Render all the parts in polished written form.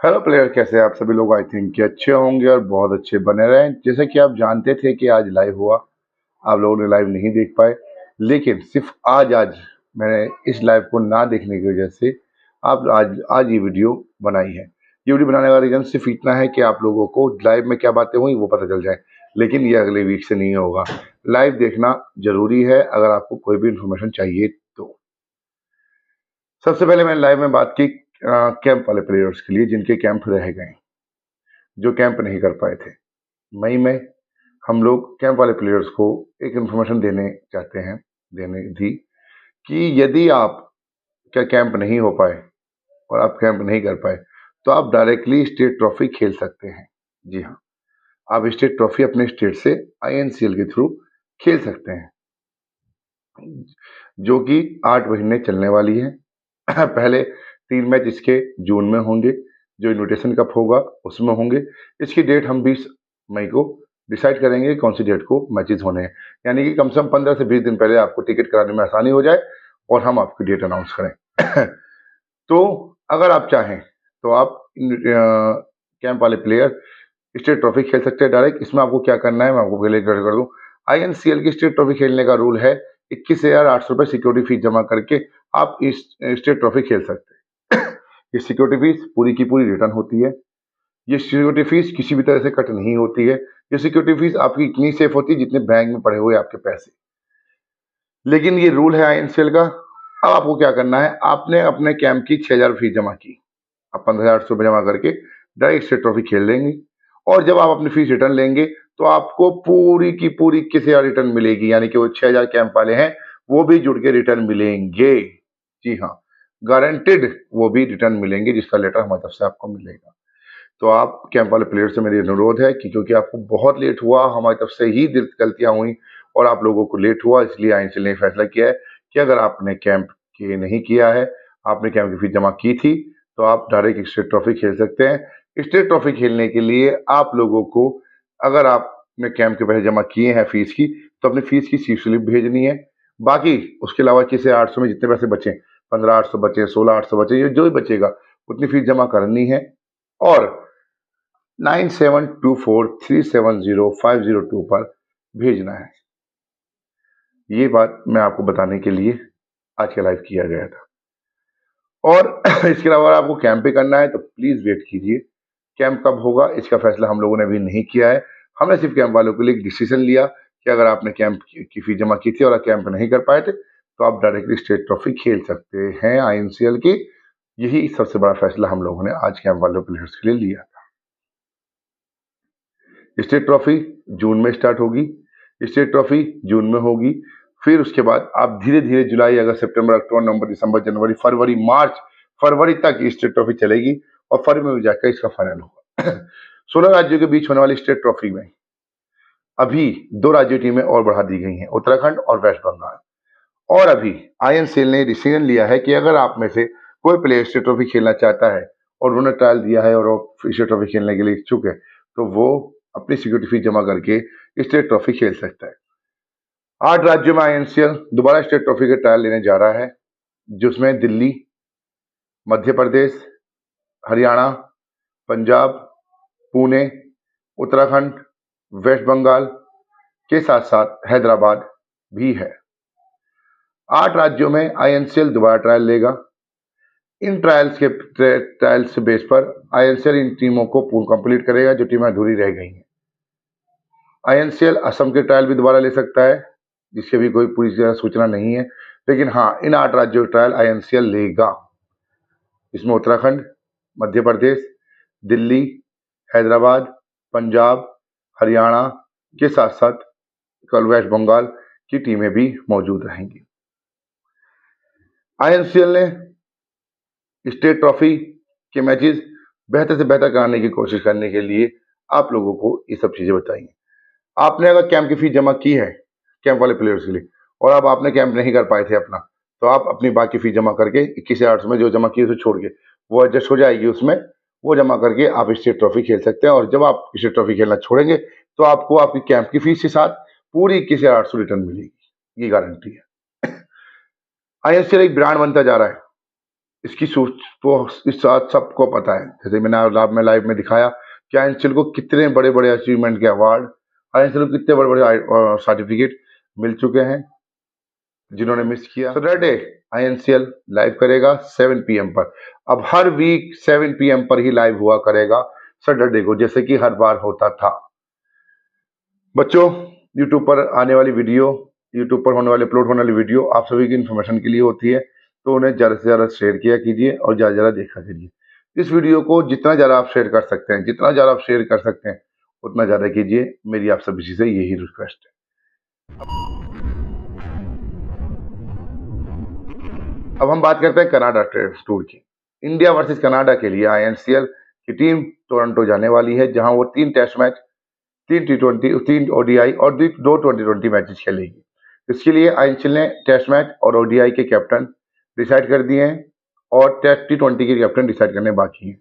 Hello player, कैसे हैं आप सभी लोग। आई थिंक कि अच्छे होंगे और बहुत अच्छे बने रहें। जैसे कि आप जानते थे कि आज लाइव हुआ, आप लोगों ने लाइव नहीं देख पाए, लेकिन सिर्फ आज आज मैंने इस लाइव को ना देखने की वजह से आप आज आज ये वीडियो बनाई है। ये वीडियो बनाने का रीजन सिर्फ इतना है कि आप लोगों को लाइव में क्या बातें हुई वो पता चल जाए, लेकिन ये अगले वीक से नहीं होगा। लाइव देखना जरूरी है अगर आपको कोई भी इंफॉर्मेशन चाहिए तो। सबसे पहले मैंने लाइव में बात की कैंप वाले प्लेयर्स के लिए जिनके कैंप रह गए, जो कैंप नहीं कर पाए थे। मई में हम लोग कैंप वाले प्लेयर्स को एक इन्फॉर्मेशन देने चाहते हैं, देने दी कि यदि आप क्या कैंप नहीं हो पाए और आप कैंप नहीं कर पाए तो आप डायरेक्टली स्टेट ट्रॉफी खेल सकते हैं। जी हाँ, आप स्टेट ट्रॉफी अपने स्टेट से आईएनसीएल के थ्रू खेल सकते हैं, जो कि 8 महीने चलने वाली है। पहले 3 मैच इसके जून में होंगे, जो इन्विटेशन कप होगा उसमें होंगे। इसकी डेट हम 20 मई को डिसाइड करेंगे कौन सी डेट को मैचेस होने हैं, यानी कि कम से कम 15 से 20 दिन पहले आपको टिकट कराने में आसानी हो जाए और हम आपकी डेट अनाउंस करें। तो अगर आप चाहें तो आप कैंप वाले प्लेयर स्टेट ट्रॉफी खेल सकते हैं डायरेक्ट। इसमें आपको क्या करना है मैं आपको पहले क्लियर कर दूं। आईएनसीएल की स्टेट ट्रॉफी खेलने का रूल है 21,800 रुपये सिक्योरिटी फीस जमा करके आप इस स्टेट ट्रॉफी खेल सकते हैं। ये सिक्योरिटी फीस पूरी की पूरी रिटर्न होती है। ये सिक्योरिटी फीस किसी भी तरह से कट नहीं होती है। ये सिक्योरिटी फीस आपकी इतनी सेफ होती है जितने बैंक में पड़े हुए आपके पैसे। लेकिन ये रूल है आईएनसीएल का। अब आपको क्या करना है, आपने अपने कैंप की 6,000 फीस जमा की, आप 15,800 जमा करके डायरेक्ट स्टेट ट्रॉफी खेल लेंगे। और जब आप अपनी फीस रिटर्न लेंगे तो आपको पूरी की पूरी 21,000 रिटर्न मिलेगी, यानी कि वो 6,000 कैंप वाले हैं वो भी जुड़ के रिटर्न मिलेंगे। जी हाँ, गारंटेड वो भी रिटर्न मिलेंगे, जिसका लेटर हमारी तरफ से आपको मिलेगा। तो आप कैंप वाले प्लेयर से मेरी अनुरोध है कि क्योंकि आपको बहुत लेट हुआ, हमारी तरफ से ही गलतियां हुई और आप लोगों को लेट हुआ, इसलिए आईएनसीएल ने फैसला किया है कि अगर आपने कैंप के नहीं किया है, आपने कैंप की फीस जमा की थी, तो आप डायरेक्ट स्टेट ट्रॉफी खेल सकते हैं। स्टेट ट्रॉफी खेलने के लिए आप लोगों को, अगर आपने कैंप के पैसे जमा किए हैं फीस की, तो अपनी फीस की सी स्लिप भेजनी है। बाकी उसके अलावा किसी 800 में जितने पैसे बचे, 15,800 बचे, 16,800 बचे, ये जो भी बचेगा उतनी फीस जमा करनी है और 9724370502 पर भेजना है। ये बात मैं आपको बताने के लिए आज का लाइव किया गया था। और इसके अलावा आपको कैंप पे करना है तो प्लीज वेट कीजिए। कैंप कब होगा इसका फैसला हम लोगों ने अभी नहीं किया है। हमने सिर्फ कैंप वालों के लिए एक डिसीजन लिया कि अगर आपने कैंप की फीस जमा की थी और कैंप नहीं कर पाए थे तो आप डायरेक्टली स्टेट ट्रॉफी खेल सकते हैं आईएनसीएल की। यही सबसे बड़ा फैसला हम लोगों ने आज कैंप वालों प्लेयर्स के लिए लिया। स्टेट ट्रॉफी जून में स्टार्ट होगी, स्टेट ट्रॉफी जून में होगी। फिर उसके बाद आप धीरे धीरे जुलाई, अगस्त, सितंबर, अक्टूबर, नवंबर, दिसंबर, जनवरी, फरवरी, मार्च, फरवरी तक स्टेट ट्रॉफी चलेगी और फरवरी में जाकर इसका फाइनल होगा। 16 राज्यों के बीच होने वाली स्टेट ट्रॉफी में अभी 2 राज्य टीमें और बढ़ा दी गई हैं, उत्तराखंड और वेस्ट बंगाल। और अभी आईएनसीएल ने डिसीजन लिया है कि अगर आप में से कोई प्लेयर स्टेट ट्रॉफी खेलना चाहता है और उन्होंने ट्रायल दिया है और वो स्टेट ट्रॉफी खेलने के लिए इच्छुक है, तो वो अपनी सिक्योरिटी फीस जमा करके स्टेट ट्रॉफी खेल सकता है। 8 राज्यों में आईएनसीएल दोबारा स्टेट ट्रॉफी के ट्रायल लेने जा रहा है, जिसमें दिल्ली, मध्य प्रदेश, हरियाणा, पंजाब, पुणे, उत्तराखंड, वेस्ट बंगाल के साथ साथ हैदराबाद भी है। 8 राज्यों में आईएनसीएल दोबारा ट्रायल लेगा। इन ट्रायल्स बेस पर आईएनसीएल इन टीमों को कंप्लीट करेगा जो टीमें अधूरी रह गई हैं। आईएनसीएल असम के ट्रायल भी दोबारा ले सकता है, जिसकी भी कोई पूरी तरह सूचना नहीं है, लेकिन हाँ, इन 8 राज्यों के ट्रायल आईएनसीएल लेगा। इसमें उत्तराखंड, मध्य प्रदेश, दिल्ली, हैदराबाद, पंजाब, हरियाणा के साथ साथ कल वेस्ट बंगाल की टीमें भी मौजूद रहेंगी। आईएनसीएल ने स्टेट ट्रॉफी के मैचेस बेहतर से बेहतर कराने की कोशिश करने के लिए आप लोगों को ये सब चीजें बताई। आपने अगर कैंप की फीस जमा की है कैंप वाले प्लेयर्स के लिए और अब आपने कैंप नहीं कर पाए थे अपना, तो आप अपनी बाकी फीस जमा करके 21,800 में जो जमा की उसे छोड़ के वो एडजस्ट हो जाएगी, उसमें वो जमा करके आप स्टेट ट्रॉफी खेल सकते हैं। और जब आप स्टेट ट्रॉफी खेलना छोड़ेंगे तो आपको आपकी कैंप की फीस के साथ पूरी 21,800 रिटर्न मिलेगी, ये गारंटी है। आईएसएल एक ब्रांड बनता जा रहा है। इसकी सोच वो इस साथ सबको पता है। जैसे मैंने आप लाइव में दिखाया कि आईएनसीएल को कितने बड़े बड़े अचीवमेंट के अवार्ड, आईएनसीएल को कितने बड़े बड़े सर्टिफिकेट मिल चुके हैं। जिन्होंने मिस किया, सैटरडे आईएनसीएल लाइव करेगा 7 PM पर। अब हर वीक 7 PM पर ही लाइव हुआ करेगा सैटरडे को, जैसे कि हर बार होता था। बच्चों, यूट्यूब पर आने वाली वीडियो, यूट्यूब पर होने वाले अपलोड होने वाली वीडियो आप सभी की इन्फॉर्मेशन के लिए होती है, तो उन्हें ज़्यादा से ज़्यादा शेयर किया कीजिए और ज़्यादा से ज़्यादा देखा कीजिए। इस वीडियो को जितना ज़्यादा आप शेयर कर सकते हैं, जितना ज़्यादा आप शेयर कर सकते हैं, उतना ज़्यादा कीजिए। मेरी आप सभी से यही रिक्वेस्ट है। अब हम बात करते हैं कनाडा टूर की। इंडिया वर्सेस कनाडा के लिए आईएनसीएल की टीम टोरंटो जाने वाली है, जहां वो 3 टेस्ट मैच, 3 T20, 3 ओडीआई और 2 2020 मैचेस खेलेगी। इसके लिए आईएनसीएल ने टेस्ट मैच और ओडीआई के कैप्टन डिसाइड कर दिए हैं और टेस्ट T20 के कैप्टन डिसाइड करने बाकी हैं।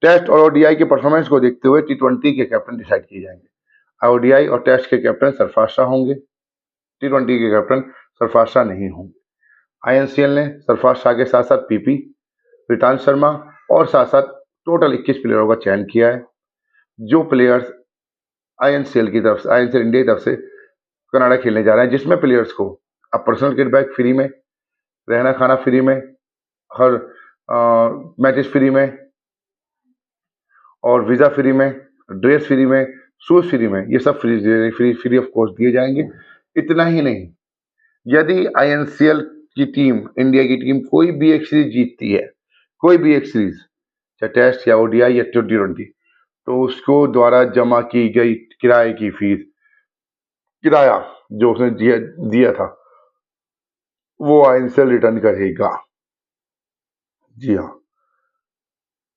टेस्ट और ओडीआई के परफॉर्मेंस को देखते हुए T20 के कैप्टन डिसाइड किए जाएंगे। ओडीआई और टेस्ट के कैप्टन सरफराज शाह होंगे, T20 के कैप्टन सरफराज शाह नहीं होंगे। आईएनसीएल ने सरफराज शाह के साथ साथ पीपी, रितांश शर्मा और साथ साथ टोटल 21 प्लेयरों का चयन किया है, जो प्लेयर्स आईएनसीएल इंडिया की तरफ से कनाडा खेलने जा रहे हैं, जिसमें प्लेयर्स को अब पर्सनल किट बैग फ्री में, रहना खाना फ्री में, हर मैचेस फ्री में और वीज़ा फ्री में, ड्रेस फ्री में, शूज़ फ्री में, ये सब फ्री ऑफ कॉस्ट दिए जाएंगे। इतना ही नहीं, यदि आईएनसीएल की टीम, इंडिया की टीम कोई भी एक सीरीज जीतती है, कोई भी एक सीरीज, चाहे टेस्ट या ओडीआई या T20, तो उसको द्वारा जमा की गई किराए की फीस, किराया जो उसने दिया था, वो आईएनसीएल रिटर्न करेगा। जी हाँ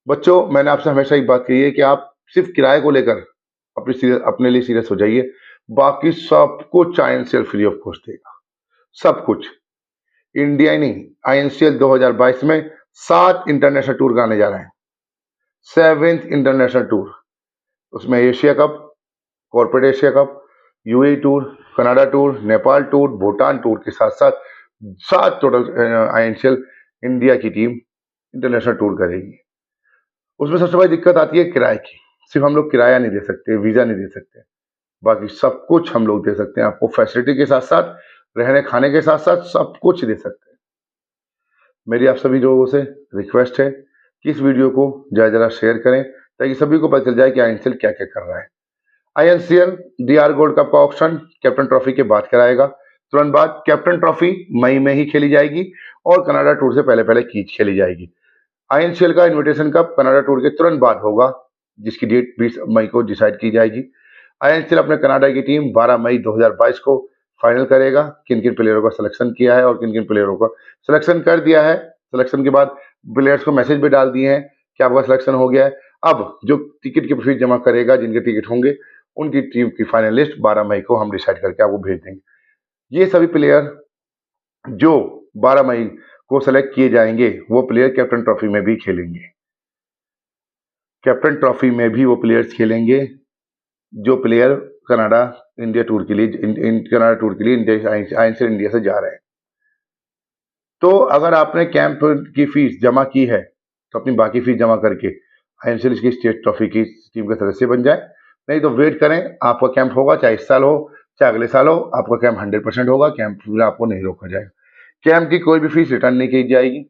बच्चों, मैंने आपसे हमेशा एक बात कही है कि आप सिर्फ किराए को लेकर अपने लिए सीरियस हो जाइए, बाकी सब कुछ आईएनसीएल फ्री ऑफ कॉस्ट देगा, सब कुछ। इंडिया ही नहीं, आईएनसीएल 2022 में 7 इंटरनेशनल टूर कराने जा रहे हैं, 7th इंटरनेशनल टूर। उसमें Asia cup, corporate Asia cup, UAE tour, Canada tour, Nepal tour, Bhutan tour के साथ साथ 7 टोटल आईएनसीएल इंडिया की टीम इंटरनेशनल टूर करेगी। उसमें सबसे बड़ी दिक्कत आती है किराए की। सिर्फ हम लोग किराया नहीं दे सकते, वीजा नहीं दे सकते, बाकी सब कुछ हम लोग दे सकते हैं। आपको फैसिलिटी के साथ साथ, रहने खाने के साथ साथ सब कुछ दे सकते हैं। मेरी आप सभी लोगों से रिक्वेस्ट है कि इस वीडियो को ज़्यादा शेयर करें, ताकि सभी को पता चल जाए कि आईएनसीएल क्या क्या कर रहा है। आईएनसीएल डीआर गोल्ड कप का ऑक्शन कैप्टन ट्रॉफी के बाद कराएगा। तुरंत बाद कैप्टन ट्रॉफी मई में ही खेली जाएगी और कनाडा टूर से पहले पहले खेली जाएगी। आईएनसीएल का इन्विटेशन कप कनाडा टूर के तुरंत बाद होगा, जिसकी डेट 20 मई को डिसाइड की जाएगी। आईएनसीएल अपने कनाडा की टीम 12 मई 2022 को फाइनल करेगा, किन किन प्लेयरों का सिलेक्शन किया है और किन किन प्लेयरों का सिलेक्शन कर दिया है। सिलेक्शन के बाद प्लेयर्स को मैसेज भी डाल दिए हैं कि आपका सिलेक्शन हो गया है। अब जो टिकट की फीस जमा करेगा, जिनके टिकट होंगे, उनकी टीम की फाइनल लिस्ट 12 मई को हम डिसाइड करके आपको भेज देंगे। ये सभी प्लेयर जो 12 मई को सेलेक्ट किए जाएंगे, वो प्लेयर कैप्टन ट्रॉफी में भी खेलेंगे। कैप्टन ट्रॉफी में भी वो प्लेयर्स खेलेंगे जो प्लेयर कनाडा टूर के लिए आईएनसीएल इंडिया से जा रहे हैं। तो अगर आपने कैंप की फीस जमा की है, तो अपनी बाकी फीस जमा करके आईएनसीएल की स्टेट ट्रॉफी की टीम का सदस्य बन जाए। नहीं तो वेट करें, आपका कैंप होगा, चाहे इस साल हो चाहे अगले साल हो, आपका कैंप 100% होगा। कैंप में आपको नहीं रोका जाएगा। कैंप की कोई भी फीस रिटर्न नहीं की जाएगी।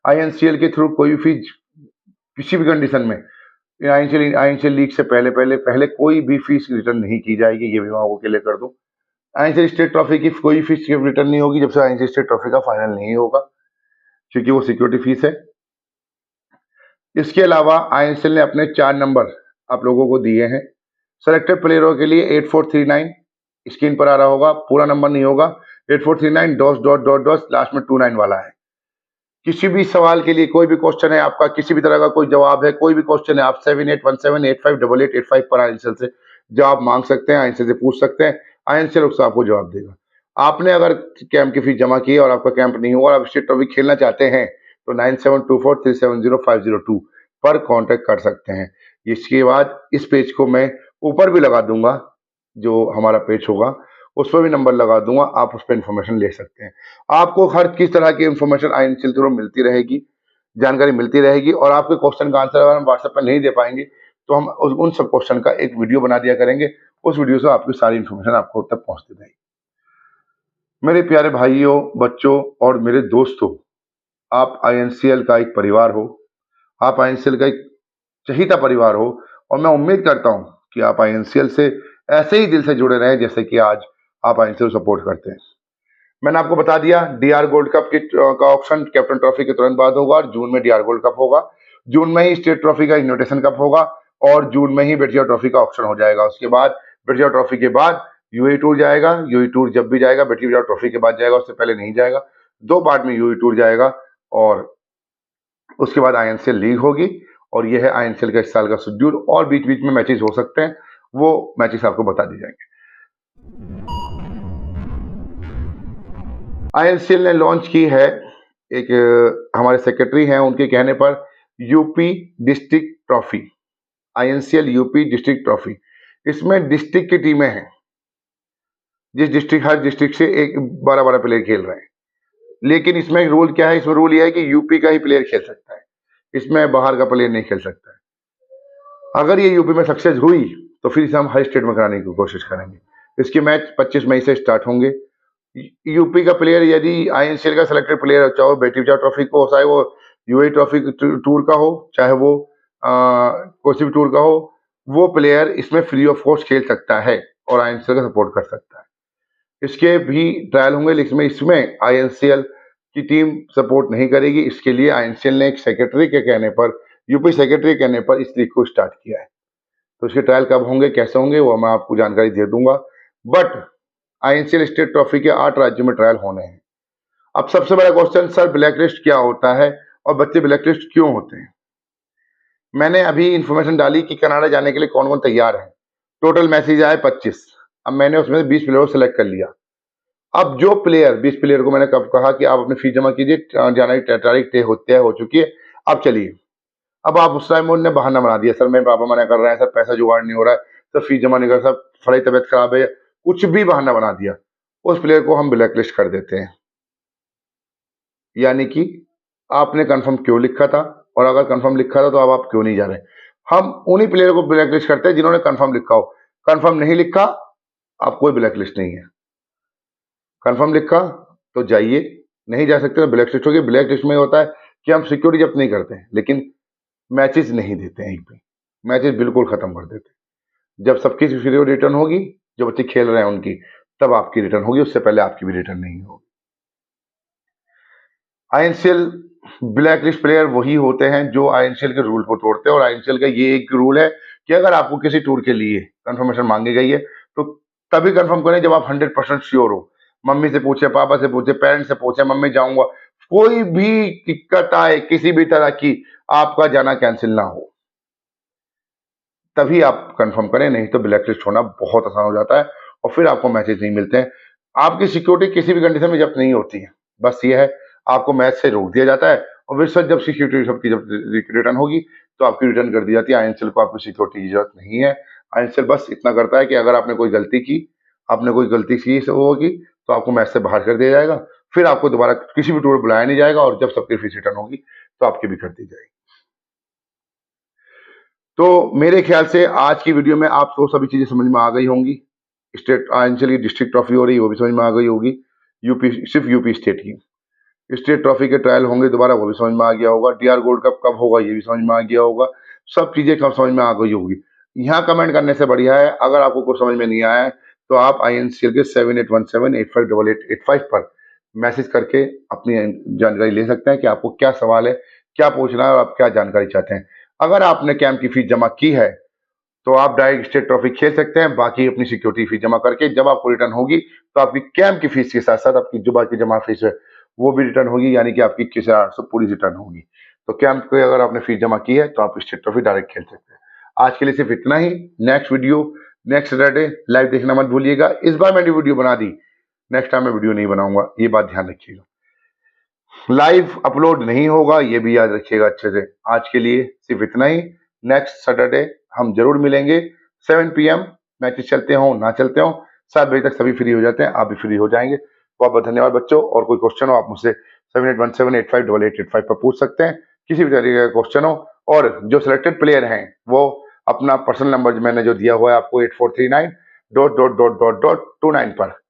आईएनसीएल के थ्रू कोई भी फीस किसी भी कंडीशन में आईएनसीएल लीग से पहले कोई भी फीस रिटर्न नहीं की जाएगी। ये भी मैं आपको क्लियर कर दूं। आईएनसीएल स्टेट ट्रॉफी की कोई फीस रिटर्न नहीं होगी जब से आईएनसीएल स्टेट ट्रॉफी का फाइनल नहीं होगा, क्योंकि वो सिक्योरिटी फीस है। इसके अलावा आईएनसीएल ने अपने 4 नंबर आप लोगों को दिए हैं। सेलेक्टेड प्लेयरों के लिए 8439 स्क्रीन पर आ रहा होगा, पूरा नंबर नहीं होगा। 8439 डॉट लास्ट में 29 वाला है। किसी भी सवाल के लिए, कोई भी क्वेश्चन है आपका, किसी भी तरह का कोई जवाब है, कोई भी क्वेश्चन है, आप 7817858885 पर आईएनसीएल से जवाब मांग सकते हैं, आईएनसीएल से पूछ सकते हैं। आईएनसीएल उससे आपको जवाब देगा। आपने अगर कैंप की फीस जमा की है और आपका कैंप नहीं हुआ और आप स्टेट ट्रॉफी खेलना चाहते हैं, तो 9724370502 पर कांटेक्ट कर सकते हैं। इसके बाद इस पेज को मैं ऊपर भी लगा दूंगा, जो हमारा पेज होगा उस पर भी नंबर लगा दूंगा, आप उस पर इंफॉर्मेशन ले सकते हैं। आपको हर किस तरह की इंफॉर्मेशन आईएनसीएल थ्रू मिलती रहेगी। जानकारी मिलती रहेगी। और आपके क्वेश्चन का आंसर अगर हम व्हाट्सएप पर नहीं दे पाएंगे तो हम उन सब क्वेश्चन का एक वीडियो बना दिया करेंगे, उस वीडियो से आपकी सारी इन्फॉर्मेशन आपको तक पहुंचती रहेगी। मेरे प्यारे भाइयों, बच्चों और मेरे दोस्तों, आप आईएनसीएल का एक परिवार हो, आप आईएनसीएल का एक चहीता परिवार हो, और मैं उम्मीद करता हूं कि आप आईएनसीएल से ऐसे ही दिल से जुड़े रहें जैसे कि आज आप आईएनसीएल सपोर्ट करते हैं। मैंने आपको बता दिया डीआर गोल्ड कप का ऑप्शन कैप्टन ट्रॉफी के तुरंत बाद होगा, और जून में डीआर गोल्ड कप होगा, जून में ही स्टेट ट्रॉफी का इन्विटेशन कप होगा, और जून में ही बेटिया ट्रॉफी का ऑप्शन हो जाएगा। उसके बाद बेटिया ट्रॉफी के बाद यूएई टूर जाएगा। यूएई टूर जब भी जाएगा बेटिया ट्रॉफी के बाद जाएगा, उससे पहले नहीं जाएगा। 2 पार्ट में यूएई टूर जाएगा, और उसके बाद आईएनसीएल लीग होगी। और यह है आईएनसीएल का इस साल का शेड्यूल, और बीच बीच में मैचेस हो सकते हैं, वो मैचेस आपको बता दिए जाएंगे। आईएनसीएल ने लॉन्च की है एक, हमारे सेक्रेटरी हैं उनके कहने पर, UP district trophy, INCL UP district trophy. इसमें डिस्ट्रिक्ट की टीमें हैं, हर डिस्ट्रिक्ट से एक 12-12 प्लेयर खेल रहे हैं। लेकिन इसमें रूल क्या है, इसमें रूल यह है कि यूपी का ही प्लेयर खेल सकता है, इसमें बाहर का प्लेयर नहीं खेल सकता है। अगर ये यूपी में सक्सेस हुई तो फिर इसे हम हर स्टेट में कराने की कोशिश करेंगे। इसके मैच 25 मई से स्टार्ट होंगे। यूपी का प्लेयर यदि आईएनसीएल का सिलेक्टेड प्लेयर, चाहे वो बेटी बचाओ ट्रॉफी को, चाहे वो यूएई ट्रॉफी टूर का हो, चाहे वो कोई भी टूर का हो, वो प्लेयर इसमें फ्री ऑफ कॉस्ट खेल सकता है और आईएनसीएल का सपोर्ट कर सकता है। इसके भी ट्रायल होंगे, लेकिन इसमें आईएनसीएल की टीम सपोर्ट नहीं करेगी। इसके लिए आईएनसीएल ने एक सेक्रेटरी के कहने पर, यूपी सेक्रेटरी के कहने पर इस लीग को स्टार्ट किया है। तो इसके ट्रायल कब होंगे, कैसे होंगे, वो मैं आपको जानकारी दे दूंगा। बट आईएनसीएल स्टेट ट्रॉफी के 8 राज्यों में ट्रायल होने हैं। अब सबसे बड़ा क्वेश्चन, सर ब्लैक लिस्ट क्या होता है और बच्चे ब्लैक लिस्ट क्यों होते हैं? मैंने अभी इंफॉर्मेशन डाली कि कनाडा जाने के लिए कौन कौन तैयार है। टोटल मैसेज आए 25। अब मैंने उसमें से 20 प्लेयर को सिलेक्ट कर लिया। अब जो प्लेयर 20 प्लेयर को मैंने कब कहा कि आप अपनी फीस जमा कीजिए, जाने की तारीख तय हो चुकी है, अब चलिए। अब आप उस टाइम उन्होंने बहाना बना दिया, सर मेरे पापा मना कर रहे हैं, सर पैसा जुगाड़ नहीं हो रहा है, सर फीस जमा नहीं कर, सर फड़ी तबियत खराब है, कुछ भी बहाना बना दिया, उस प्लेयर को हम ब्लैक लिस्ट कर देते हैं। यानी कि आपने कंफर्म क्यों लिखा था, और अगर कंफर्म लिखा था तो अब आप क्यों नहीं जा रहे। हम उन्हीं प्लेयर को ब्लैक लिस्ट करते हैं जिन्होंने कंफर्म लिखा हो। कंफर्म नहीं लिखा, आप कोई ब्लैक लिस्ट नहीं है। कंफर्म लिखा तो जाइए, नहीं जा सकते तो ब्लैक लिस्ट होगी। ब्लैक लिस्ट में होता है कि हम सिक्योरिटी जब्त नहीं करते हैं, लेकिन मैचेस नहीं देते हैं, एक भी मैचेस बिल्कुल खत्म कर देते हैं। जब सबकी सिक्योरिटी रिटर्न होगी, जो बच्चे खेल रहे हैं उनकी, तब आपकी रिटर्न होगी, उससे पहले आपकी भी रिटर्न नहीं होगी। आईएनसीएल ब्लैक लिस्ट प्लेयर वही होते हैं जो आईएनसीएल के रूल को तोड़ते हैं, और आईएनसीएल का ये एक रूल है कि अगर आपको किसी टूर के लिए कंफर्मेशन मांगी गई है तो तभी कंफर्म करें जब आप 100% श्योर हो। मम्मी से पूछे, पापा से पूछे, पेरेंट्स से पूछे, मम्मी जाऊंगा, कोई भी दिक्कत आए किसी भी तरह की, आपका जाना कैंसिल ना हो, तभी आप कंफर्म करें। नहीं तो ब्लैक लिस्ट होना बहुत आसान हो जाता है और फिर आपको मैसेज नहीं मिलते हैं। आपकी सिक्योरिटी किसी भी कंडीशन में जब्त नहीं होती है, बस ये है आपको मैच से रोक दिया जाता है, और फिर सर जब सिक्योरिटी सबकी जब रिटर्न होगी तो आपकी रिटर्न कर दी जाती है। आईएनसीएल को आपकी सिक्योरिटी की जरूरत नहीं है। आईएनसीएल बस इतना करता है कि अगर आपने कोई गलती की, होगी, तो आपको मैच से बाहर कर दिया जाएगा, फिर आपको दोबारा किसी भी टूर बुलाया नहीं जाएगा, और जब सबकी फीस रिटर्न होगी तो आपकी भी कर दी जाएगी। तो मेरे ख्याल से आज की वीडियो में आपको सभी चीजें समझ में आ गई होंगी। स्टेट आईएनसीएल की डिस्ट्रिक्ट ट्रॉफी हो रही है, वो भी समझ में आ गई होगी। यूपी, सिर्फ यूपी स्टेट की स्टेट ट्रॉफी के ट्रायल होंगे दोबारा, वो भी समझ में आ गया होगा। डीआर गोल्ड कप कब होगा, ये भी समझ में आ गया होगा। सब चीजें कब समझ में आ गई होगी। यहाँ कमेंट करने से बढ़िया है, अगर आपको कुछ समझ में नहीं आया है तो आप आईएनसीएल के 7817858885 पर मैसेज करके अपनी जानकारी ले सकते हैं कि आपको क्या सवाल है, क्या पूछना है और आप क्या जानकारी चाहते हैं। अगर आपने कैंप की फीस जमा की है तो आप डायरेक्ट स्टेट ट्रॉफी खेल सकते हैं, बाकी अपनी सिक्योरिटी फीस जमा करके जब आपको रिटर्न होगी तो आपकी कैंप की फीस के साथ साथ आपकी जो बाकी जमा फीस है वो भी रिटर्न होगी, यानी कि आपकी 21,800 पूरी रिटर्न होगी। तो कैंप को अगर आपने फीस जमा की है तो आप स्टेट ट्रॉफी डायरेक्ट खेल सकते हैं। आज के लिए सिर्फ इतना ही। Next video next Saturday live देखना मत भूलिएगा। इस बार मैंने वीडियो बना दी, नेक्स्ट टाइम मैं वीडियो नहीं बनाऊंगा, ये बात ध्यान रखिएगा। लाइव अपलोड नहीं होगा, ये भी याद रखिएगा अच्छे से। आज के लिए सिर्फ इतना ही। नेक्स्ट सैटरडे हम जरूर मिलेंगे 7 PM। मैचेस चलते हो ना चलते हो, 7 बजे तक सभी फ्री हो जाते हैं, आप भी फ्री हो जाएंगे। बहुत बहुत धन्यवाद बच्चों। और कोई क्वेश्चन हो आप मुझसे 7817858885 पर पूछ सकते हैं। किसी भी तरीके का क्वेश्चन हो, और जो सिलेक्टेड प्लेयर हैं वो अपना पर्सनल नंबर जो मैंने जो दिया हुआ है आपको 8439.....29 पर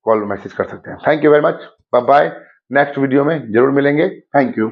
कॉल मैसेज कर सकते हैं। Thank you very much, bye bye. Next video में जरूर मिलेंगे। Thank you.